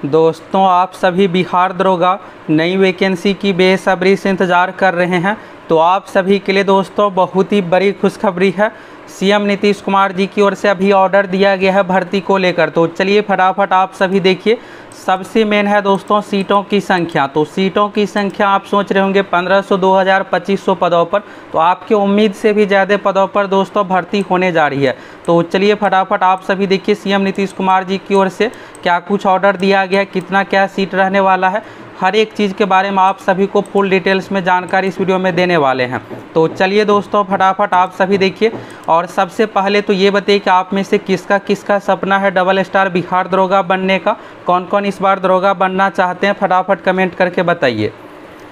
दोस्तों, आप सभी बिहार दरोगा नई वैकेंसी की बेसब्री से इंतज़ार कर रहे हैं। तो आप सभी के लिए दोस्तों बहुत ही बड़ी खुशखबरी है। सीएम नीतीश कुमार जी की ओर से अभी ऑर्डर दिया गया है भर्ती को लेकर। तो चलिए फटाफट आप सभी देखिए। सबसे मेन है दोस्तों सीटों की संख्या। तो सीटों की संख्या आप सोच रहे होंगे 1500, 2000, 2500 पदों पर। तो आपकी उम्मीद से भी ज़्यादा पदों पर दोस्तों भर्ती होने जा रही है। तो चलिए फटाफट आप सभी देखिए सीएम नीतीश कुमार जी की ओर से क्या कुछ ऑर्डर दिया गया है, कितना क्या सीट रहने वाला है, हर एक चीज़ के बारे में आप सभी को फुल डिटेल्स में जानकारी इस वीडियो में देने वाले हैं। तो चलिए दोस्तों फटाफट आप सभी देखिए। और सबसे पहले तो ये बताइए कि आप में से किसका किसका सपना है डबल स्टार बिहार दरोगा बनने का। कौन कौन इस बार दरोगा बनना चाहते हैं, फटाफट कमेंट करके बताइए।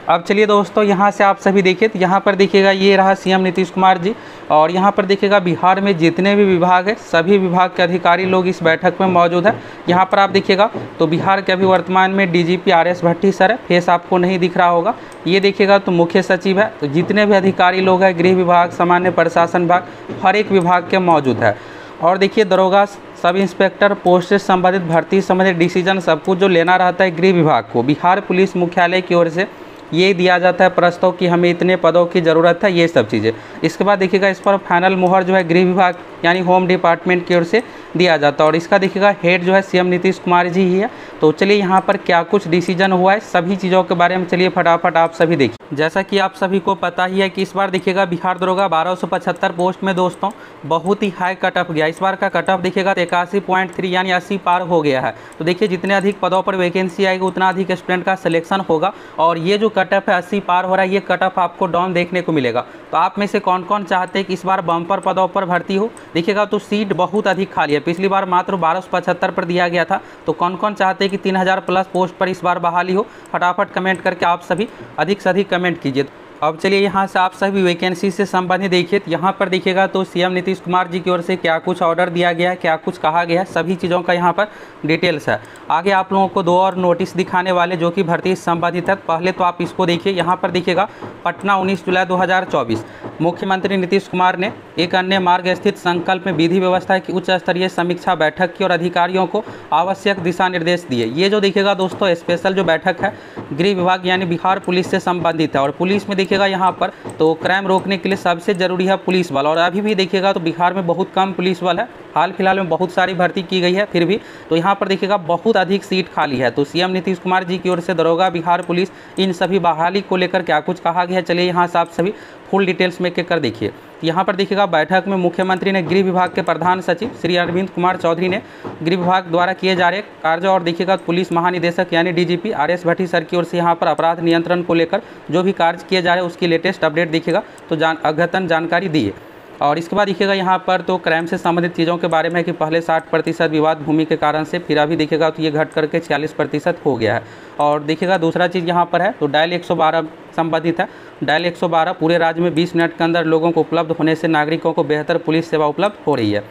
अब चलिए दोस्तों यहाँ से आप सभी देखिए। तो यहाँ पर देखिएगा ये रहा सीएम नीतीश कुमार जी। और यहाँ पर देखिएगा बिहार में जितने भी विभाग है सभी विभाग के अधिकारी लोग इस बैठक में मौजूद है। यहाँ पर आप देखिएगा तो बिहार के अभी वर्तमान में डीजीपी आरएस भट्टी सर है, फेस आपको नहीं दिख रहा होगा। ये देखिएगा तो मुख्य सचिव है। तो जितने भी अधिकारी लोग हैं गृह विभाग, सामान्य प्रशासन विभाग, हर एक विभाग के मौजूद है। और देखिए दरोगा, सब इंस्पेक्टर पोस्ट से संबंधित भर्ती संबंधित डिसीजन सब कुछ जो लेना रहता है गृह विभाग को बिहार पुलिस मुख्यालय की ओर से ये दिया जाता है प्रस्ताव कि हमें इतने पदों की ज़रूरत है, ये सब चीज़ें। इसके बाद देखिएगा इस पर फाइनल मुहर जो है गृह विभाग यानी होम डिपार्टमेंट की ओर से दिया जाता है। और इसका देखिएगा हेड जो है सीएम नीतीश कुमार जी ही है। तो चलिए यहाँ पर क्या कुछ डिसीजन हुआ है सभी चीज़ों के बारे में चलिए फटाफट आप सभी देखिए। जैसा कि आप सभी को पता ही है कि इस बार देखिएगा बिहार दरोगा 1275 पोस्ट में दोस्तों बहुत ही हाई कट ऑफ गया। इस बार का कट ऑफ देखिएगा 81.3 यानी 80 पार हो गया है। तो देखिए जितने अधिक पदों पर वैकेंसी आएगी उतना अधिक स्टूडेंट का सिलेक्शन होगा। और ये जो कट ऑफ है 80 पार हो रहा है, ये कट ऑफ आपको डाउन देखने को मिलेगा। तो आप में से कौन कौन चाहते हैं कि इस बार बम्पर पदों पर भर्ती हो। देखिएगा तो सीट बहुत अधिक खाली है। पिछली बार मात्र 1275 पर दिया गया था। तो कौन कौन चाहते हैं कि 3000 प्लस पोस्ट पर इस बार बहाली हो, फटाफट कमेंट करके आप सभी अधिक से अधिक कमेंट कीजिए। अब चलिए यहाँ से आप सभी वैकेंसी से संबंधित देखिए। यहाँ पर देखिएगा तो सीएम नीतीश कुमार जी की ओर से क्या कुछ ऑर्डर दिया गया है, क्या कुछ कहा गया है, सभी चीज़ों का यहाँ पर डिटेल्स है। आगे आप लोगों को दो और नोटिस दिखाने वाले जो कि भर्ती से संबंधित है। पहले तो आप इसको देखिए। यहाँ पर देखिएगा पटना 19 जुलाई 2024 मुख्यमंत्री नीतीश कुमार ने एक अन्य मार्ग स्थित संकल्प में विधि व्यवस्था की उच्च स्तरीय समीक्षा बैठक की और अधिकारियों को आवश्यक दिशा निर्देश दिए। ये जो देखिएगा दोस्तों स्पेशल जो बैठक है गृह विभाग यानी बिहार पुलिस से संबंधित है। और पुलिस में देखिएगा यहाँ पर तो क्राइम रोकने के लिए सबसे जरूरी है पुलिस बल। और अभी भी देखिएगा तो बिहार में बहुत कम पुलिस बल है। हाल फिलहाल में बहुत सारी भर्ती की गई है फिर भी तो यहाँ पर देखिएगा बहुत अधिक सीट खाली है। तो सीएम नीतीश कुमार जी की ओर से दरोगा, बिहार पुलिस, इन सभी बहाली को लेकर क्या कुछ कहा गया है चलिए यहाँ से आप सभी फुल डिटेल्स में कर देखिए। यहाँ पर देखिएगा बैठक में मुख्यमंत्री ने गृह विभाग के प्रधान सचिव श्री अरविंद कुमार चौधरी ने गृह विभाग द्वारा किए जा रहे कार्य और देखिएगा पुलिस महानिदेशक यानी डीजीपी आरएस भट्टी सर की ओर से यहाँ पर अपराध नियंत्रण को लेकर जो भी कार्य किए जा रहे हैं उसकी लेटेस्ट अपडेट देखिएगा तो अद्यतन जानकारी दी है। और इसके बाद देखिएगा यहाँ पर तो क्राइम से संबंधित चीज़ों के बारे में कि पहले 60% विवाद भूमि के कारण से फिर अभी देखिएगा तो ये घट करके 46% हो गया है। और देखिएगा दूसरा चीज़ यहाँ पर है तो डायल 112 संबंधित है। डायल 112 पूरे राज्य में 20 मिनट के अंदर लोगों को उपलब्ध होने से नागरिकों को बेहतर पुलिस सेवा उपलब्ध हो रही है।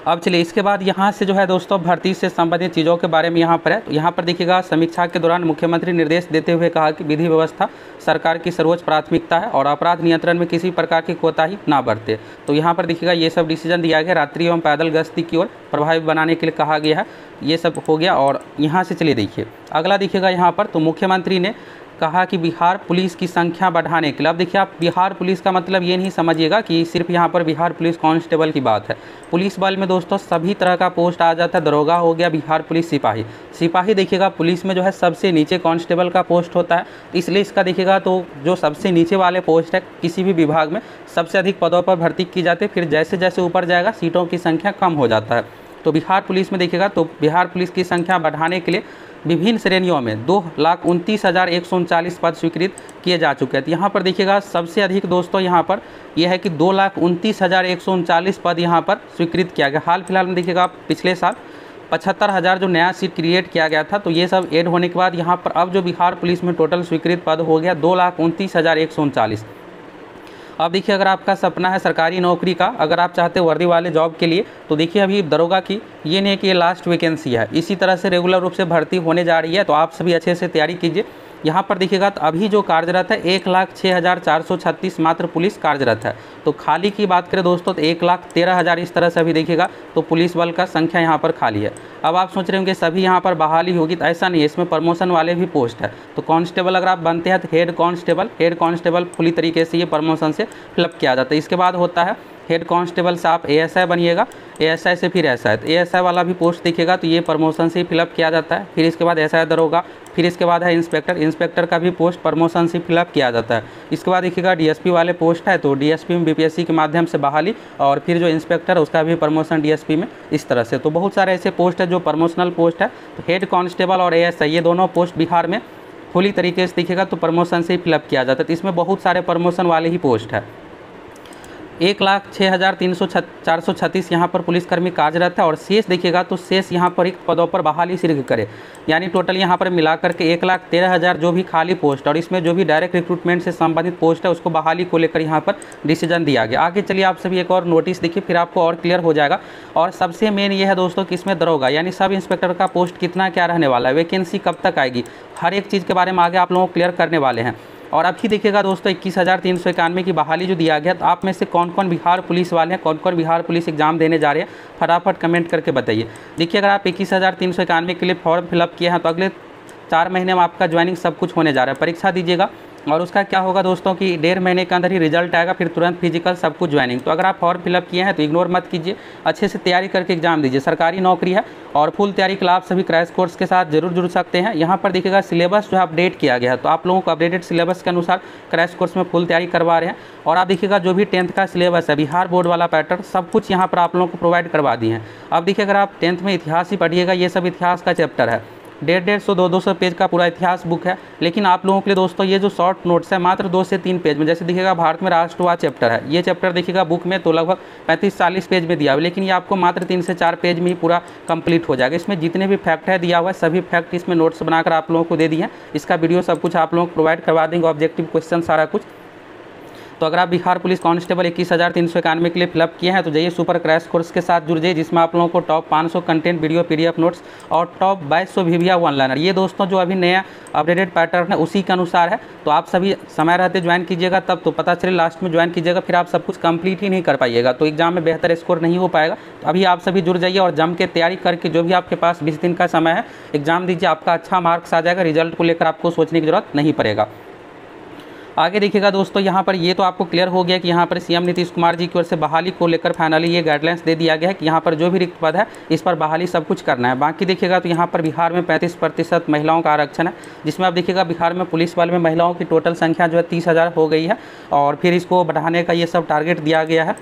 अब चलिए इसके बाद यहाँ से जो है दोस्तों भर्ती से संबंधित चीज़ों के बारे में यहाँ पर है। तो यहाँ पर देखिएगा समीक्षा के दौरान मुख्यमंत्री निर्देश देते हुए कहा कि विधि व्यवस्था सरकार की सर्वोच्च प्राथमिकता है और अपराध नियंत्रण में किसी प्रकार की कोताही ना बरते। तो यहाँ पर देखिएगा ये सब डिसीजन दिया गया। रात्रि एवं पैदल गश्ती की ओर प्रभावी बनाने के लिए कहा गया है। ये सब हो गया। और यहाँ से चलिए देखिए अगला देखिएगा यहाँ पर तो मुख्यमंत्री ने कहा कि बिहार पुलिस की संख्या बढ़ाने के लिए। अब देखिए आप बिहार पुलिस का मतलब ये नहीं समझिएगा कि सिर्फ यहाँ पर बिहार पुलिस कांस्टेबल की बात है। पुलिस बल में दोस्तों सभी तरह का पोस्ट आ जाता है। दरोगा हो गया, बिहार पुलिस सिपाही। सिपाही देखिएगा पुलिस में जो है सबसे नीचे कांस्टेबल का पोस्ट होता है। इसलिए इसका देखिएगा तो जो सबसे नीचे वाले पोस्ट है किसी भी विभाग में सबसे अधिक पदों पर भर्ती की जाती है। फिर जैसे जैसे ऊपर जाएगा सीटों की संख्या कम हो जाता है। तो बिहार पुलिस में देखिएगा तो बिहार पुलिस की संख्या बढ़ाने के लिए विभिन्न श्रेणियों में 2,29,139 पद स्वीकृत किए जा चुके हैं। तो यहाँ पर देखिएगा सबसे अधिक दोस्तों यहाँ पर यह है कि 2,29,139 पद यहाँ पर स्वीकृत किया गया। हाल फिलहाल में देखिएगा पिछले साल 75,000 जो नया सीट क्रिएट किया गया था तो ये सब ऐड होने के बाद यहाँ पर अब जो बिहार पुलिस में टोटल स्वीकृत पद हो गया 2,29,139। अब देखिए अगर आपका सपना है सरकारी नौकरी का, अगर आप चाहते हैं वर्दी वाले जॉब के लिए तो देखिए अभी दरोगा की ये नहीं कि ये लास्ट वैकेंसी है। इसी तरह से रेगुलर रूप से भर्ती होने जा रही है। तो आप सभी अच्छे से तैयारी कीजिए। यहाँ पर देखिएगा तो अभी जो कार्यरत है 1,06,436 मात्र पुलिस कार्यरत है। तो खाली की बात करें दोस्तों तो 1,13,000 इस तरह से अभी देखिएगा तो पुलिस बल का संख्या यहाँ पर खाली है। अब आप सोच रहे होंगे सभी यहाँ पर बहाली होगी, तो ऐसा नहीं है, इसमें प्रमोशन वाले भी पोस्ट है। तो कांस्टेबल अगर आप बनते हैं तो हेड कांस्टेबल पूरी तरीके से ये प्रमोशन से फिलअप किया जाता है। इसके बाद होता है हेड कांस्टेबल से आप एएसआई बनिएगा, एएसआई से फिर एसआई, तो एएसआई वाला भी पोस्ट देखिएगा तो ये प्रमोशन से ही फिलअप किया जाता है। फिर इसके बाद एसआई दरोगा, फिर इसके बाद है इंस्पेक्टर का भी पोस्ट प्रमोशन से फिलअप किया जाता है। इसके बाद देखिएगा डीएसपी वाले पोस्ट है, तो डीएसपी में बीपीएससी के माध्यम से बहाली, और फिर जो इंस्पेक्टर है उसका भी प्रमोशन डीएसपी में, इस तरह से। तो बहुत सारे ऐसे पोस्ट है जो प्रमोशनल पोस्ट है। तो हेड कांस्टेबल और एएसआई ये दोनों पोस्ट बिहार में पूरी तरीके से दिखेगा तो प्रमोशन से ही फिलअप किया जाता है। तो इसमें बहुत सारे प्रमोशन वाले ही पोस्ट है। 1,06,436 यहाँ पर पुलिसकर्मी कार्यरत है, और शेष देखिएगा तो शेष यहाँ पर एक पदों पर बहाली शीघ्र करे, यानी टोटल यहाँ पर मिलाकर के 1,13,000 जो भी खाली पोस्ट, और इसमें जो भी डायरेक्ट रिक्रूटमेंट से संबंधित पोस्ट है उसको बहाली को लेकर यहाँ पर डिसीजन दिया गया। आगे चलिए आप सभी एक और नोटिस देखिए, फिर आपको और क्लियर हो जाएगा। और सबसे मेन ये है दोस्तों कि इसमें दरोगा यानी सब इंस्पेक्टर का पोस्ट कितना क्या रहने वाला है, वैकेंसी कब तक आएगी, हर एक चीज़ के बारे में आगे आप लोगों को क्लियर करने वाले हैं। और अभी देखिएगा दोस्तों 21,391 की बहाली जो दिया गया, तो आप में से कौन कौन बिहार पुलिस वाले हैं, कौन कौन बिहार पुलिस एग्जाम देने जा रहे हैं, फटाफट कमेंट करके बताइए। देखिए अगर आप 21,391 के लिए फॉर्म फिलअप किए हैं तो अगले 4 महीने में आपका ज्वाइनिंग सब कुछ होने जा रहा है। परीक्षा दीजिएगा और उसका क्या होगा दोस्तों कि 1.5 महीने के अंदर ही रिजल्ट आएगा, फिर तुरंत फिजिकल सब कुछ ज्वाइनिंग। तो अगर आप फॉर्म फिलअप किए हैं तो इग्नोर मत कीजिए, अच्छे से तैयारी करके एग्जाम दीजिए। सरकारी नौकरी है और फुल तैयारी के लिए आप सभी क्रैश कोर्स के साथ जरूर जुड़ सकते हैं। यहाँ पर देखिएगा सिलेबस जो है अपडेट किया गया है, तो आप लोगों को अपडेटेड सिलेबस के अनुसार क्रैश कोर्स में फुल तैयारी करवा रहे हैं। और आप देखिएगा जो भी 10th का सिलेबस है, बिहार बोर्ड वाला पैटर्न सब कुछ यहाँ पर आप लोगों को प्रोवाइड करवा दिए हैं। अब देखिए अगर आप 10th में इतिहास ही पढ़िएगा, ये सब इतिहास का चैप्टर है, 150 200 पेज का पूरा इतिहास बुक है। लेकिन आप लोगों के लिए दोस्तों ये जो शॉर्ट नोट्स है मात्र 2 से 3 पेज में, जैसे देखिएगा भारत में राष्ट्रवाद चैप्टर है, ये चैप्टर देखिएगा बुक में तो लगभग 35-40 पेज में दिया हुआ है, लेकिन ये आपको मात्र 3 से 4 पेज में ही पूरा कंप्लीट हो जाएगा। इसमें जितने भी फैक्ट है दिया हुआ है सभी फैक्ट इसमें नोट्स बनाकर आप लोगों को दे दिए हैं। इसका वीडियो सब कुछ आप लोगों को प्रोवाइड करवा देंगे, ऑब्जेक्टिव क्वेश्चन सारा कुछ। तो अगर आप बिहार पुलिस कांस्टेबल 21,391 के लिए फिलअप किए हैं तो जाइए सुपर क्रैश कोर्स के साथ जुड़ जाइए, जिसमें आप लोगों को top 500 content video PDF notes और टॉप 2200 VVA वन लाइनर, ये दोस्तों जो अभी नया अपडेटेड पैटर्न है उसी के अनुसार है। तो आप सभी समय रहते ज्वाइन कीजिएगा, तब तो पता चले लास्ट में ज्वाइन कीजिएगा फिर आप सब कुछ कंप्लीट ही नहीं कर पाइएगा, तो एग्जाम में बेहतर स्कोर नहीं हो पाएगा। तो अभी आप सभी जुड़ जाइए और जम के तैयारी करके जो भी आपके पास 20 दिन का समय है एग्जाम दीजिए, आपका अच्छा मार्क्स आ जाएगा, रिजल्ट को लेकर आपको सोचने की जरूरत नहीं पड़ेगा। आगे देखिएगा दोस्तों यहाँ पर ये तो आपको क्लियर हो गया कि यहाँ पर सीएम नीतीश कुमार जी की ओर से बहाली को लेकर फाइनली ये गाइडलाइंस दे दिया गया है कि यहाँ पर जो भी रिक्त पद है इस पर बहाली सब कुछ करना है। बाकी देखिएगा तो यहाँ पर बिहार में 35% महिलाओं का आरक्षण है, जिसमें आप देखिएगा बिहार में पुलिस बल में महिलाओं की टोटल संख्या जो है 30,000 हो गई है, और फिर इसको बढ़ाने का ये सब टारगेट दिया गया है।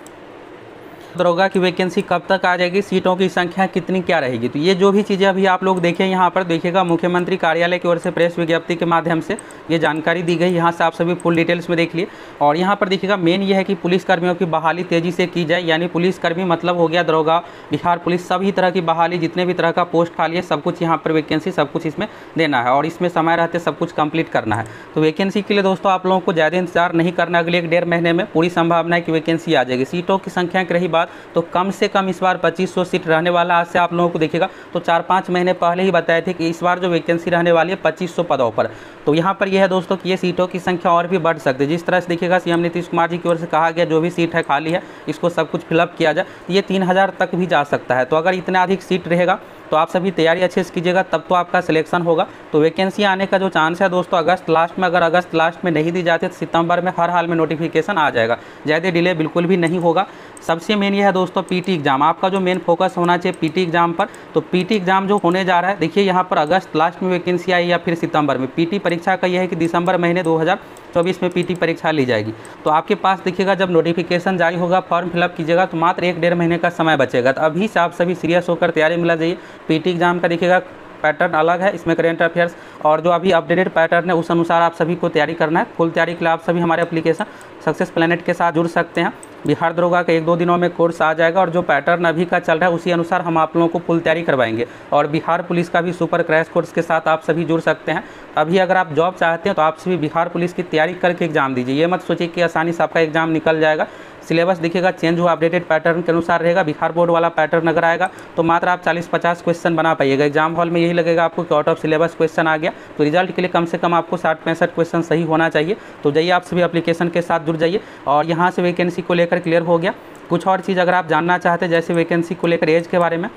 दरोगा की वैकेंसी कब तक आ जाएगी, सीटों की संख्या कितनी क्या रहेगी, तो ये जो भी चीज़ें अभी आप लोग देखें यहाँ पर देखिएगा मुख्यमंत्री कार्यालय की ओर से प्रेस विज्ञप्ति के माध्यम से ये जानकारी दी गई। यहाँ से आप सभी फुल डिटेल्स में देख लिए। और यहाँ पर देखिएगा मेन ये है कि पुलिसकर्मियों की बहाली तेज़ी से की जाए, यानी पुलिसकर्मी मतलब हो गया दरोगा, बिहार पुलिस, सभी तरह की बहाली, जितने भी तरह का पोस्ट खाली है सब कुछ यहाँ पर वैकेंसी सब कुछ इसमें देना है, और इसमें समय रहते सब कुछ कंप्लीट करना है। तो वैकेंसी के लिए दोस्तों आप लोगों को ज़्यादा इंतजार नहीं करना, अगले 1.5 महीने में पूरी संभावना है कि वैकेंसी आ जाएगी। सीटों की संख्या की रही बात तो कम से कम इस बार 2500 सीट रहने वाला। आज से आप लोगों को देखिएगा तो 4-5 महीने पहले ही बताए थे कि इस बार जो वैकेंसी रहने वाली है 2500 पदों पर। तो यहाँ पर यह है दोस्तों कि ये सीटों की संख्या और भी बढ़ सकती है। जिस तरह से देखिएगा सीएम नीतीश कुमार जी की ओर से कहा गया जो भी सीट है खाली है इसको सब कुछ फिलअप किया जाए, ये 3000 तक भी जा सकता है। तो अगर इतना अधिक सीट रहेगा तो आप सभी तैयारी अच्छे से कीजिएगा, तब तो आपका सिलेक्शन होगा। तो वैकेंसी आने का जो चांस है दोस्तों अगस्त लास्ट में, अगर अगस्त लास्ट में नहीं दी जाती तो सितंबर में हर हाल में नोटिफिकेशन आ जाएगा, ज़्यादा डिले बिल्कुल भी नहीं होगा। सबसे मेन ये है दोस्तों पीटी एग्जाम, आपका जो मेन फोकस होना चाहिए पीटी एग्जाम पर। तो पीटी एग्जाम जो होने जा रहा है देखिए यहाँ पर अगस्त लास्ट में वैकेंसी आई या फिर सितंबर में। पीटी परीक्षा का यह है कि दिसंबर महीने 2024 में पीटी परीक्षा ली जाएगी। तो आपके पास देखिएगा जब नोटिफिकेशन जारी होगा फॉर्म फिलअप कीजिएगा तो मात्र 1-1.5 महीने का समय बचेगा। तो अभी से आप सभी सीरियस होकर तैयारी में लग जाइए। पीटी एग्जाम का देखिएगा पैटर्न अलग है, इसमें करेंट अफेयर्स और जो अभी अपडेटेड पैटर्न है उस अनुसार आप सभी को तैयारी करना है। फुल तैयारी के लिए आप सभी हमारे एप्लीकेशन सक्सेस प्लेनेट के साथ जुड़ सकते हैं। बिहार दरोगा का 1-2 दिनों में कोर्स आ जाएगा और जो पैटर्न अभी का चल रहा है उसी अनुसार हम आप लोगों को फुल तैयारी करवाएंगे। और बिहार पुलिस का भी सुपर क्रैश कोर्स के साथ आप सभी जुड़ सकते हैं। अभी अगर आप जॉब चाहते हैं तो आप सभी बिहार पुलिस की तैयारी करके एग्जाम दीजिए। ये मत सोचिए कि आसानी से आपका एग्जाम निकल जाएगा। सिलेबस देखिएगा चेंज हुआ, अपडेटेड पैटर्न के अनुसार रहेगा। बिहार बोर्ड वाला पैटर्न अगर आएगा तो मात्र आप 40-50 क्वेश्चन बना पाइएगा। एग्जाम हॉल में यही लगेगा आपको कि आउट ऑफ सिलेबस क्वेश्चन आ गया, तो रिजल्ट के लिए कम से कम आपको 60-65 क्वेश्चन सही होना चाहिए। तो जाइए आप सभी एप्लीकेशन के साथ जुड़ जाइए। और यहाँ से वैकेंसी को लेकर क्लियर हो गया। कुछ और चीज़ अगर आप जानना चाहते हैं, जैसे वैकेंसी को लेकर एज के बारे में,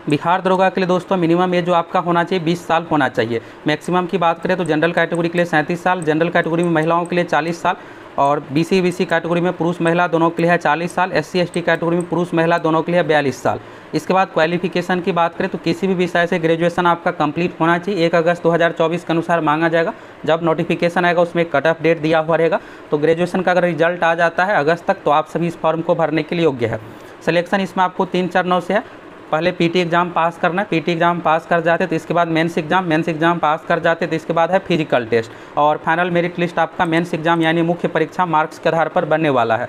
बिहार दरोगा के लिए दोस्तों मिनिमम एज जो आपका होना चाहिए 20 साल होना चाहिए। मैक्सिमम की बात करें तो जनरल कैटेगरी के लिए 37 साल, जनरल कैटेगरी में महिलाओं के लिए 40 साल, और BC कैटेगरी में पुरुष महिला दोनों के लिए है 40 साल, SC/ST कैटेगरी में पुरुष महिला दोनों के लिए 42 साल। इसके बाद क्वालिफिकेशन की बात करें तो किसी भी विषय से ग्रेजुएशन आपका कंप्लीट होना चाहिए। 1 अगस्त 2024 के अनुसार मांगा जाएगा। जब नोटिफिकेशन आएगा उसमें कट ऑफ डेट दिया हुआ रहेगा। तो ग्रेजुएशन का अगर रिजल्ट आ जाता है अगस्त तक तो आप सभी इस फॉर्म को भरने के लिए योग्य है। सिलेक्शन इसमें आपको 3 चरणों से है। पहले PT एग्जाम पास करना है, PT एग्जाम पास कर जाते तो इसके बाद मेंस एग्जाम पास कर जाते तो इसके बाद है फिजिकल टेस्ट, और फाइनल मेरिट लिस्ट आपका मेंस एग्जाम यानी मुख्य परीक्षा मार्क्स के आधार पर बनने वाला है।